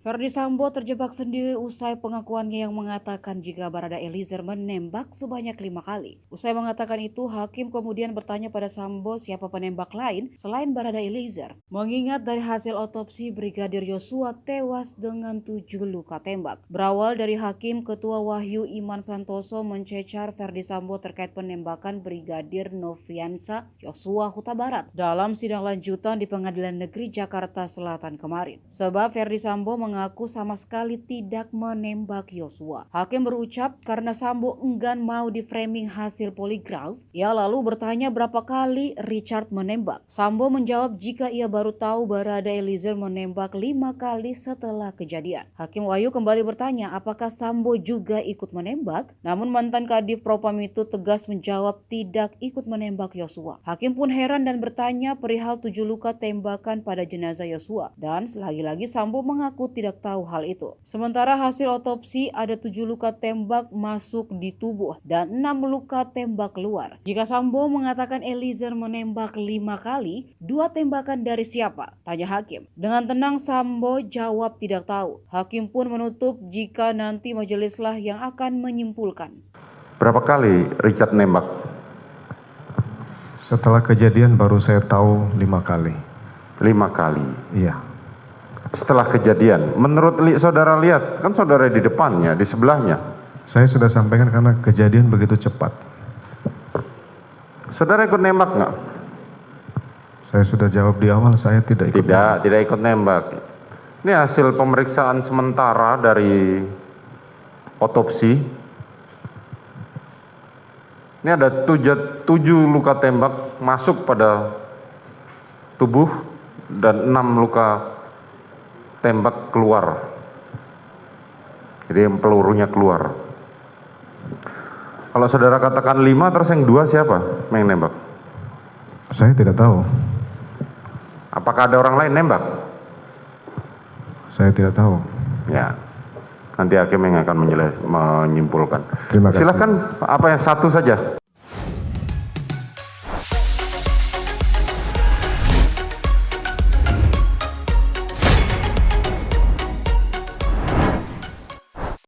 Verdi Sambo terjebak sendiri usai pengakuannya yang mengatakan jika Barada Eliezer menembak sebanyak 5 kali. Usai mengatakan itu, hakim kemudian bertanya pada Sambo siapa penembak lain selain Barada Eliezer. Mengingat dari hasil otopsi, Brigadir Yosua tewas dengan 7 luka tembak. Berawal dari hakim, Ketua Wahyu Iman Santoso mencecar Verdi Sambo terkait penembakan Brigadir Nofriansah Yosua Huta Barat dalam sidang lanjutan di Pengadilan Negeri Jakarta Selatan kemarin. Sebab Verdi Sambo mengaku sama sekali tidak menembak Yosua. Hakim berucap karena Sambo enggan mau di-framing hasil poligraf, ia lalu bertanya berapa kali Richard menembak. Sambo menjawab jika ia baru tahu Barada Eliezer menembak 5 kali setelah kejadian. Hakim Wahyu kembali bertanya apakah Sambo juga ikut menembak, namun mantan Kadif Propam itu tegas menjawab tidak ikut menembak Yosua. Hakim pun heran dan bertanya perihal 7 luka tembakan pada jenazah Yosua, dan lagi-lagi Sambo mengaku tidak tahu hal itu. Sementara hasil otopsi ada 7 luka tembak masuk di tubuh dan 6 luka tembak keluar. Jika Sambo mengatakan Eliezer menembak 5 kali, 2 tembakan dari siapa? Tanya hakim. Dengan tenang Sambo jawab tidak tahu. Hakim pun menutup jika nanti majelislah yang akan menyimpulkan. Berapa kali Richard nembak? Setelah kejadian baru saya tahu 5 kali. 5 kali. Iya. Setelah kejadian, menurut saudara lihat, kan saudara di depannya, di sebelahnya. Saya sudah sampaikan karena kejadian begitu cepat. Saudara ikut nembak nggak? Saya sudah jawab di awal, saya tidak ikut. Tidak ikut nembak. Ini hasil pemeriksaan sementara dari otopsi. Ini ada 7 luka tembak masuk pada tubuh dan 6 luka tembak keluar. Jadi pelurunya keluar. Kalau saudara katakan 5 terus yang 2 siapa yang nembak? Saya tidak tahu. Apakah ada orang lain nembak? Saya tidak tahu. Ya. Nanti hakim yang akan menyimpulkan. Terima kasih. Silakan apa yang satu saja.